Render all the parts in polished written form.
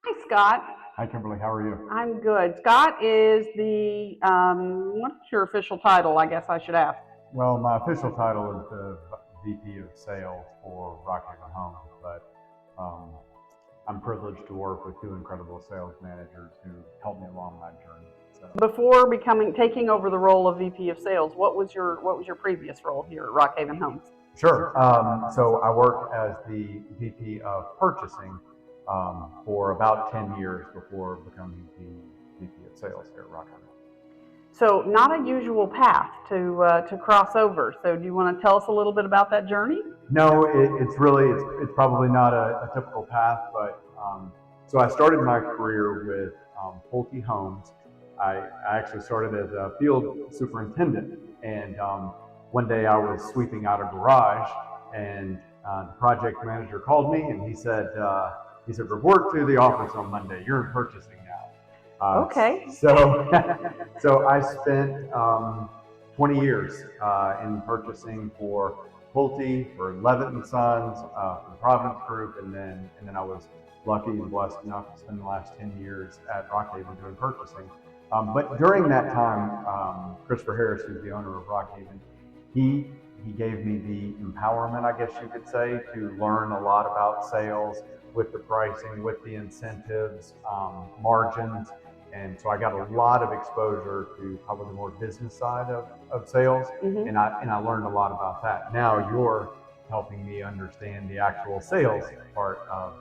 Hi, Scott. Hi, Kimberly. How are you? I'm good. Scott is the, what's your official title? I guess I should ask. Well, my official title is the VP of Sales for Rockhaven Homes, but um, I'm privileged to work with two incredible sales managers who helped me along my journey. So, Before taking over the role of VP of Sales, what was your previous role here at Rockhaven Homes? sure. So I worked as the VP of Purchasing for about 10 years before becoming the VP of Sales here at Rockhaven. So, not a usual path to cross over. So, do you want to tell us a little bit about that journey? No, it's probably not a typical path, but so I started my career with Pulte Homes. I actually started as a field superintendent, and one day I was sweeping out a garage, and the project manager called me, and he said, report to the office on Monday. You're in purchasing now. Okay. So, so I spent 20 years in purchasing for Pulte, for Levitt and Sons, for the Providence Group, and then I was lucky and blessed enough to spend the last 10 years at Rockhaven doing purchasing. But during that time, Christopher Harris, who's the owner of Rockhaven, he gave me the empowerment, I guess you could say, to learn a lot about sales with the pricing, with the incentives, margins. And so I got a lot of exposure to probably the more business side of sales, and I learned a lot about that. Now you're helping me understand the actual sales part of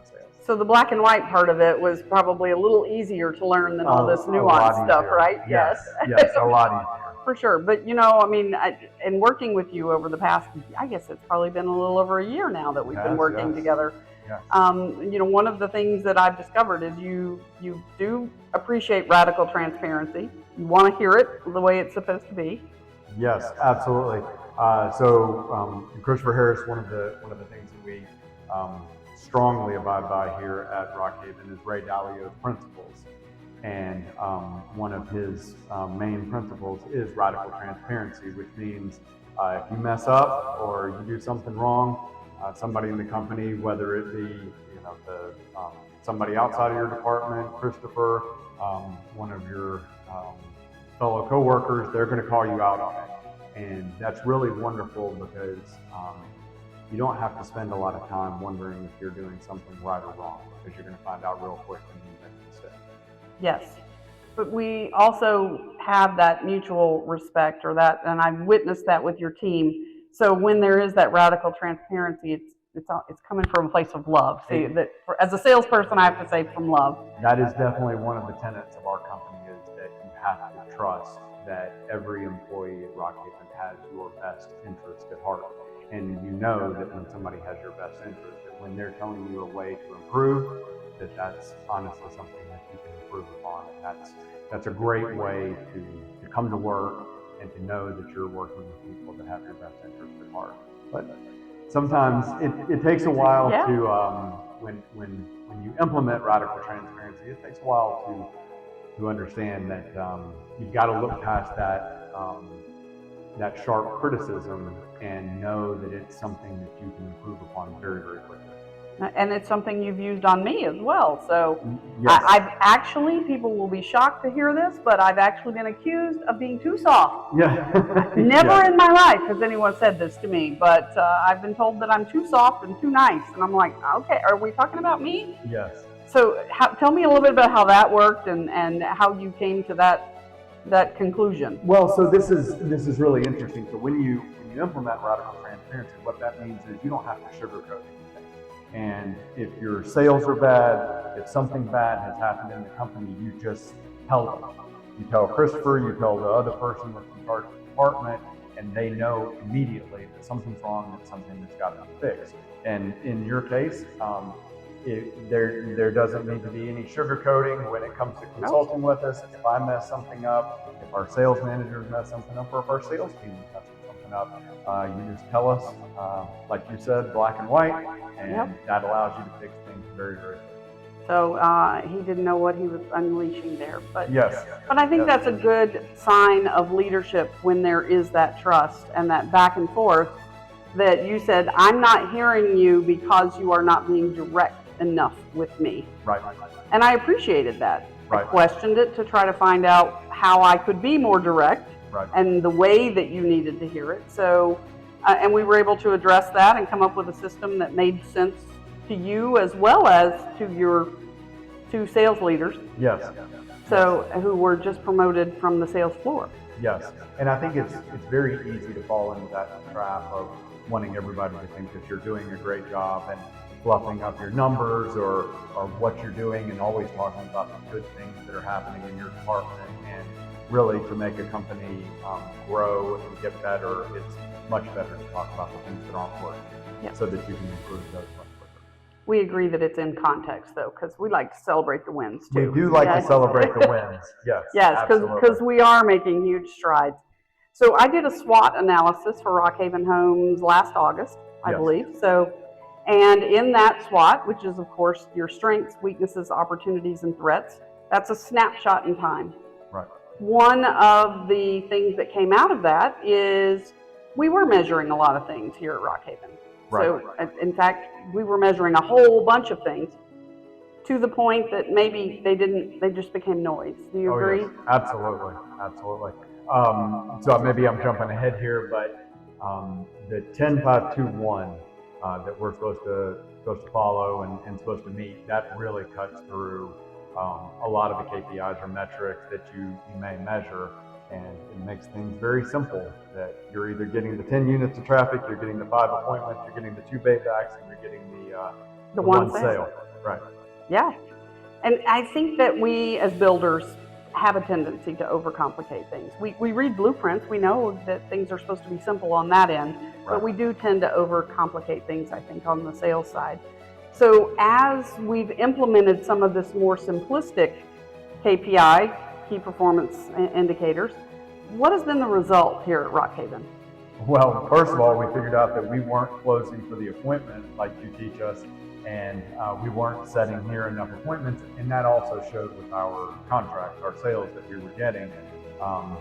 sales. So the black and white part of it was probably a little easier to learn than all this nuanced stuff, right? Yes, yes, a lot easier. For sure. But in working with you over the past, I guess it's probably been a little over a year now that we've been working together. Yes. One of the things that I've discovered is you do appreciate radical transparency. You want to hear it the way it's supposed to be. Yes, absolutely. So Christopher Harris, one of the things that we strongly abide by here at Rockhaven is Ray Dalio's principles, and one of his main principles is radical transparency, which means if you mess up or you do something wrong, somebody in the company, whether it be somebody outside of your department, Christopher, one of your fellow coworkers, they're going to call you out on it, and that's really wonderful because you don't have to spend a lot of time wondering if you're doing something right or wrong, because you're going to find out real quick when you make a mistake. Yes. But we also have that mutual respect, and I've witnessed that with your team. So when there is that radical transparency, it's coming from a place of love. See, as a salesperson, I have to say from love. That is definitely one of the tenets of our company, is that you have to trust that every employee at Rockhaven has your best interest at heart. And you know that when somebody has your best interest, that when they're telling you a way to improve, that's honestly something that you can improve upon. And that's a great way to come to work and to know that you're working with people that have your best interest at heart. But sometimes it takes a while to when you implement radical transparency, it takes a while to understand that you've got to look past that sharp criticism and know that it's something that you can improve upon very, very quickly. And it's something you've used on me as well. So yes. People will be shocked to hear this, but I've actually been accused of being too soft. Yeah. Never in my life has anyone said this to me, but I've been told that I'm too soft and too nice. And I'm like, okay, are we talking about me? Yes. So tell me a little bit about how that worked and how you came to that conclusion. Well, so this is really interesting. So when you implement radical transparency, what that means is you don't have to sugarcoat anything. And if your sales are bad, if something bad has happened in the company, you just tell them. You tell Christopher, you tell the other person that's in charge of the department, and they know immediately that something's wrong, that something that's got to be fixed. And in your case, there doesn't need to be any sugarcoating when it comes to consulting with us. If I mess something up, if our sales managers mess something up, or if our sales team messes something up, you just tell us, like you said, black and white, and that allows you to fix things very, very quickly. So he didn't know what he was unleashing there, but yes. But I think that's a good sign of leadership when there is that trust and that back and forth. That you said, I'm not hearing you because you are not being direct enough with me. Right. And I appreciated that. Right. I questioned it to try to find out how I could be more direct Right. and the way that you needed to hear it. So, and we were able to address that and come up with a system that made sense to you as well as to your two sales leaders. Yes. So, who were just promoted from the sales floor. Yes, and I think it's very easy to fall into that trap of wanting everybody to think that you're doing a great job and fluffing up your numbers or what you're doing and always talking about the good things that are happening in your department. And really, to make a company grow and get better, it's much better to talk about the things that aren't working, Yep. so that you can improve those much quicker. We agree that it's in context, though, because we like to celebrate the wins too. We do like Yes. to celebrate the wins. Yes. Yes, absolutely. because we are making huge strides. So I did a SWOT analysis for Rockhaven Homes last August, I Yes. believe. So, and in that SWOT, which is of course your strengths, weaknesses, opportunities, and threats, that's a snapshot in time. Right. One of the things that came out of that is we were measuring a lot of things here at Rockhaven. Right. So in fact, we were measuring a whole bunch of things to the point that maybe they just became noise. Do you agree? Yes. Absolutely, absolutely. So maybe I'm jumping ahead here, but the 10-5-2-1 that we're supposed to follow and supposed to meet, that really cuts through a lot of the KPIs or metrics that you may measure, and it makes things very simple. That you're either getting the 10 units of traffic, you're getting the 5 appointments, you're getting the 2 paybacks, and you're getting the one sale. Right. Yeah. And I think that we as builders have a tendency to overcomplicate things. We read blueprints, we know that things are supposed to be simple on that end, but Right. we do tend to overcomplicate things, I think, on the sales side. So as we've implemented some of this more simplistic KPI, key performance indicators, what has been the result here at Rockhaven? Well, first of all, we figured out that we weren't closing for the appointment like you teach us, and we weren't setting near enough appointments, and that also showed with our contracts, our sales that we were getting,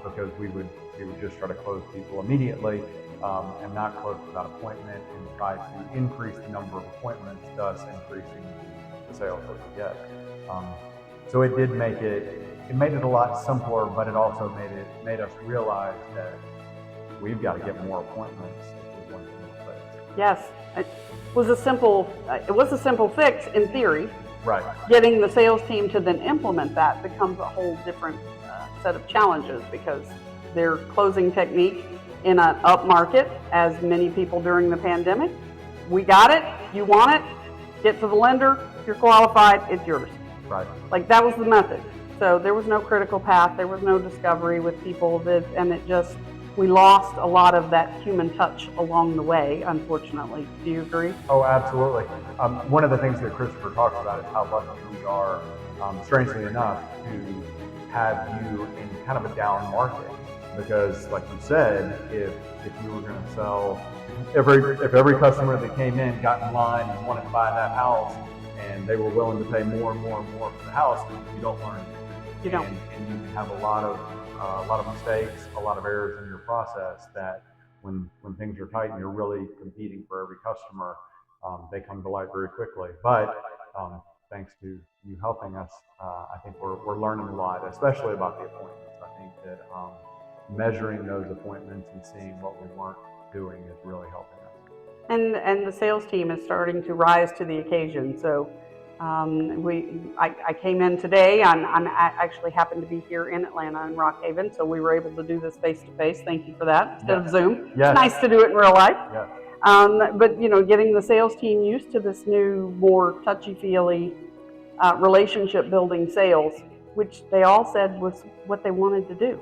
because we would just try to close people immediately and not close without appointment, and try to increase the number of appointments, thus increasing the sales that we get. So it did make it made it a lot simpler, but it also made us realize that we've got to get more appointments if we want to move things. Yes, it was a simple fix in theory. Right. Getting the sales team to then implement that becomes a whole different set of challenges, because their closing technique in an up market, as many people during the pandemic, we got it, you want it, get to the lender, if you're qualified, it's yours. Right. Like that was the method. So there was no critical path, there was no discovery with people, we lost a lot of that human touch along the way, unfortunately. Do you agree? Oh, absolutely. One of the things that Christopher talks about is how lucky we are, strangely enough, to have you in kind of a down market. Because, like you said, if you were going to sell, if every customer that came in got in line and wanted to buy that house, and they were willing to pay more and more and more for the house, you don't learn anything. You don't. And you can have a lot of mistakes, a lot of errors in your process that when things are tight and you're really competing for every customer, they come to light very quickly. But thanks to you helping us, I think we're learning a lot, especially about the appointments. I think that measuring those appointments and seeing what we weren't doing is really helping us. And the sales team is starting to rise to the occasion. So I came in today, I actually happened to be here in Atlanta in Rockhaven, so we were able to do this face to face. Thank you for that, instead of Zoom. Yes. It's nice to do it in real life. Yes. But getting the sales team used to this new, more touchy-feely relationship building sales, which they all said was what they wanted to do.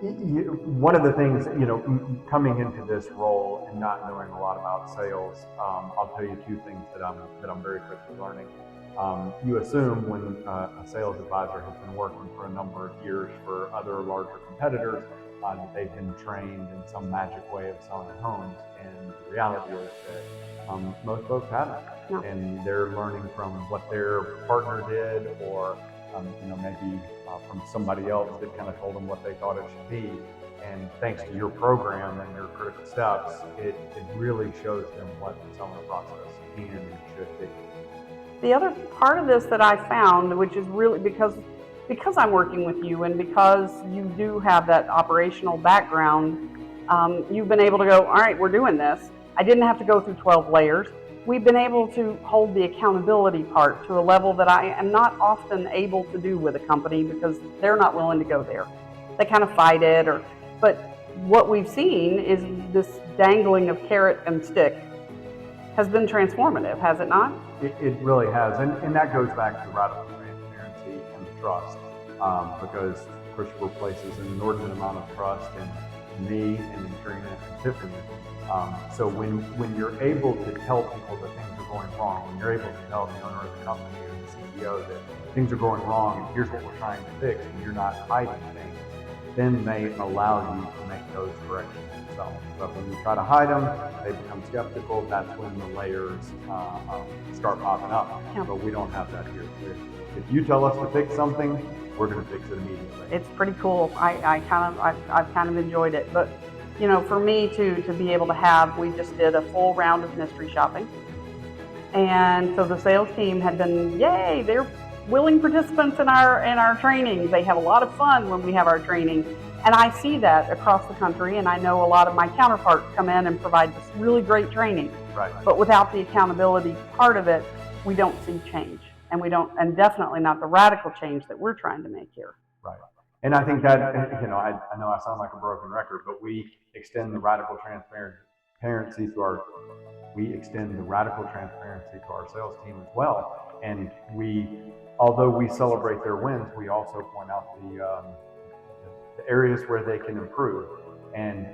One of the things, coming into this role and not knowing a lot about sales, I'll tell you two things that I'm very quickly learning. You assume when a sales advisor has been working for a number of years for other larger competitors, that they've been trained in some magic way of selling homes, and the reality is that most folks haven't. No. And they're learning from what their partner did, or maybe from somebody else that kind of told them what they thought it should be. And thanks to your program and your critical steps, it really shows them what the selling process can and should be. the other part of this that I found, which is really because I'm working with you and because you do have that operational background, you've been able to go, all right, we're doing this. I didn't have to go through 12 layers. We've been able to hold the accountability part to a level that I am not often able to do with a company because they're not willing to go there. They kind of fight it, but what we've seen is this dangling of carrot and stick has been transformative, has it not? It really has, and that goes back to radical transparency and trust, because Christopher places an inordinate amount of trust in me and in Trina and Tiffany. So when you're able to tell people that things are going wrong, when you're able to tell the owner of the company or the CEO that things are going wrong and here's what we're trying to fix, and you're not hiding things, then they allow you to make those corrections themselves. But when you try to hide them, they become skeptical. That's when the layers start popping up. Yeah. But we don't have that here. If you tell us to fix something, we're going to fix it immediately. It's pretty cool. I've kind of enjoyed it. But you know, for me to be able to have, we just did a full round of mystery shopping, and so the sales team had been, yay, they're willing participants in our trainings. They have a lot of fun when we have our training, and I see that across the country. And I know a lot of my counterparts come in and provide this really great training. Right. But without the accountability part of it, we don't see change, and we don't, and definitely not the radical change that we're trying to make here. Right. And I think that, you know, I know I sound like a broken record, but we extend the radical transparency to our sales team as well. And although we celebrate their wins, we also point out the areas where they can improve. And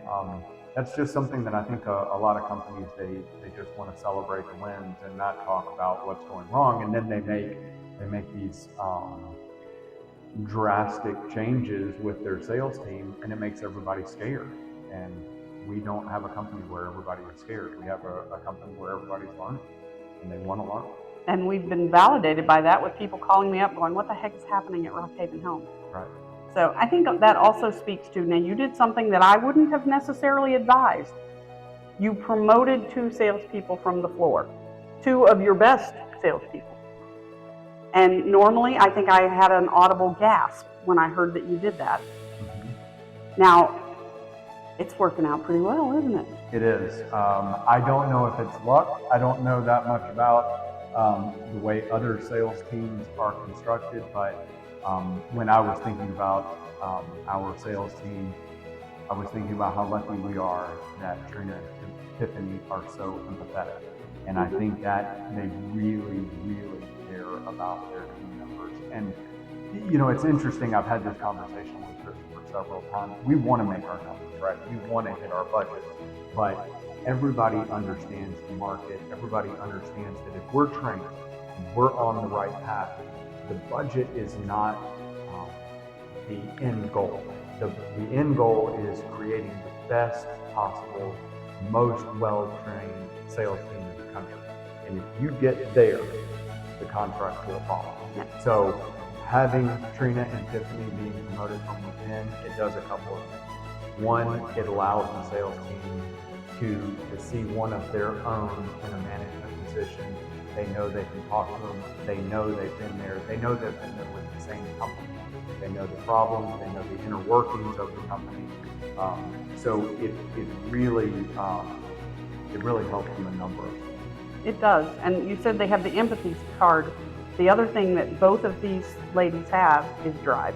that's just something that I think a lot of companies, they just want to celebrate the wins and not talk about what's going wrong. And then they make these drastic changes with their sales team, and it makes everybody scared. And we don't have a company where everybody is scared. We have a company where everybody's learning and they want to learn. And we've been validated by that with people calling me up going, what the heck is happening at Rockhaven Homes? Right. So I think that also speaks to, now you did something that I wouldn't have necessarily advised. You promoted 2 salespeople from the floor, 2 of your best salespeople. And normally I think I had an audible gasp when I heard that you did that. Mm-hmm. Now, it's working out pretty well, isn't it? It is. I don't know if it's luck. I don't know that much about the way other sales teams are constructed, but when I was thinking about our sales team, I was thinking about how lucky we are that Trina and Tiffany are so empathetic. And I think that they really, really care about their team members. And, you know, it's interesting. I've had this conversation with Christopher several times. We want to make our numbers, right? We want to hit our budgets. But everybody understands the market. Everybody understands that if we're trained and we're on the right path, the budget is not the end goal. The end goal is creating the best possible, most well-trained sales team in the country. And if you get there, the contract will follow. So having Trina and Tiffany being promoted from within, it does a couple of things. One, it allows the sales team to see one of their own in a management position. They know they can talk to them. They know they've been there. They know they've been there with the same company. They know the problems. They know the inner workings of the company. So it really helps them a number of things. It does. And you said they have the empathy card. The other thing that both of these ladies have is drive.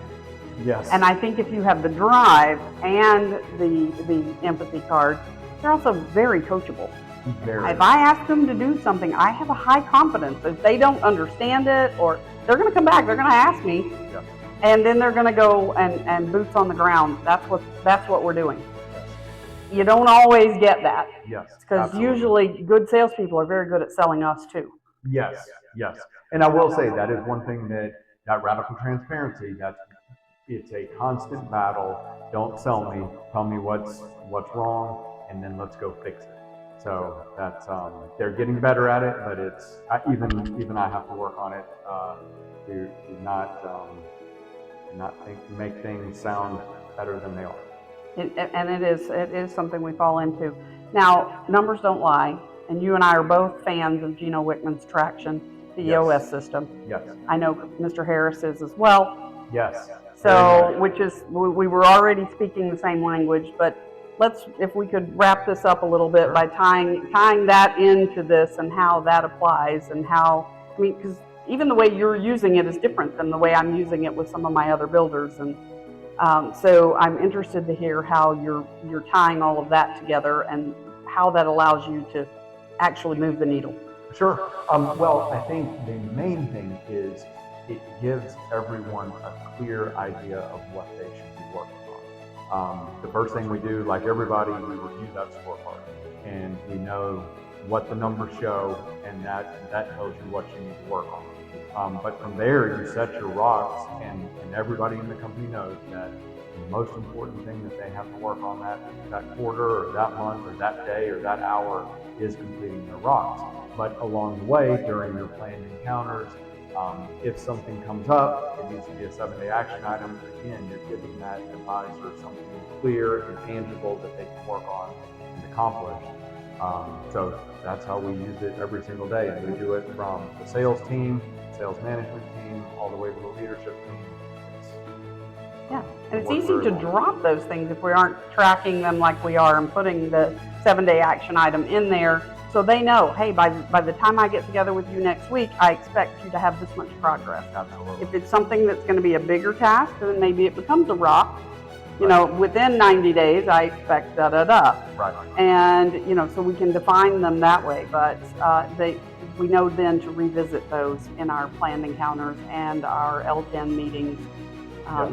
Yes. And I think if you have the drive and the empathy card, they're also very coachable. Very. If I ask them to do something, I have a high confidence. If they don't understand it, or they're going to come back, they're going to ask me, Yeah. and then they're going to go and boots on the ground. That's what we're doing. Yes. You don't always get that. Yes. Because usually good salespeople are very good at selling us too. Yes. Yes. And I will say that is one thing that radical transparency, it's a constant battle. Don't sell me. Tell me what's wrong, and then let's go fix it. So that's they're getting better at it, but even I have to work on it to not make things sound better than they are. And it is something we fall into. Now, numbers don't lie, and you and I are both fans of Gino Wickman's traction. the Yes. EOS system. Yes. I know Mr. Harris is as well. Yes. So, which is, we were already speaking the same language, but if we could wrap this up a little bit by tying that into this and how that applies and how, I mean, because even the way you're using it is different than the way I'm using it with some of my other builders. And so I'm interested to hear how you're tying all of that together and how that allows you to actually move the needle. Sure. Well, I think the main thing is it gives everyone a clear idea of what they should be working on. The first thing we do, like everybody, we review that scorecard, and we know what the numbers show, and that tells you what you need to work on. But from there, you set your rocks, and everybody in the company knows that the most important thing that they have to work on that quarter or that month or that day or that hour is completing their rocks. But along the way, during your planned encounters, if something comes up, it needs to be a 7-day action item. Again, you're giving that advisor something clear and tangible that they can work on and accomplish. So that's how we use it every single day. And we do it from the sales team, sales management team, all the way to the leadership team. Yeah, and it's easy to drop those things if we aren't tracking them like we are and putting the 7-day action item in there so they know, hey, by the time I get together with you next week, I expect you to have this much progress. Absolutely. If it's something that's going to be a bigger task, then maybe it becomes a rock. You know, within 90 days, I expect da-da-da. Right. And, you know, so we can define them that way, but we know then to revisit those in our planned encounters and our L10 meetings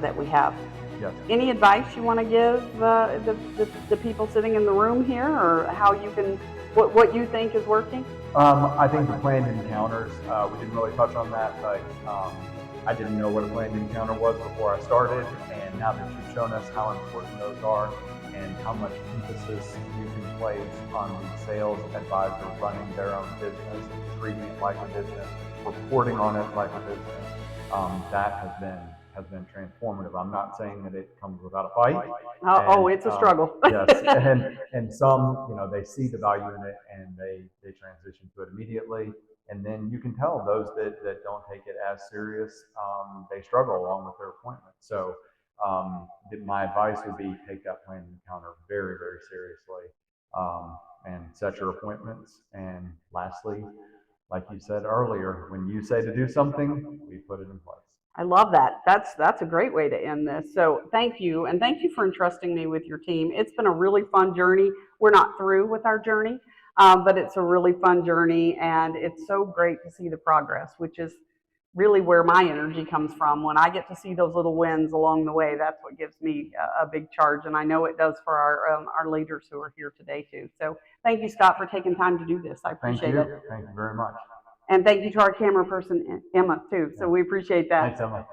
that we have. Yes. Any advice you want to give the people sitting in the room here, or how you can, what you think is working? I think the planned encounters, we didn't really touch on that, but I didn't know what a planned encounter was before I started, and now that you've shown us how important those are and how much emphasis you can place on the sales advisor running their own business, treating it like a business, reporting on it like a business, that has been transformative. I'm not saying that it comes without a fight. It's a struggle. Yes, and some, you know, they see the value in it and they transition to it immediately. And then you can tell those that don't take it as serious, they struggle along with their appointment. So my advice would be take that planned encounter very, very seriously, and set your appointments. And lastly, like you said earlier, when you say to do something, we put it in place. I love that. That's a great way to end this. So thank you, and thank you for entrusting me with your team. It's been a really fun journey. We're not through with our journey, but it's a really fun journey, and it's so great to see the progress, which is really where my energy comes from. When I get to see those little wins along the way, that's what gives me a big charge, and I know it does for our leaders who are here today too. So thank you, Scott, for taking time to do this. I appreciate it. Thank you very much. And thank you to our camera person, Emma, too. So we appreciate that. Thanks, Emma.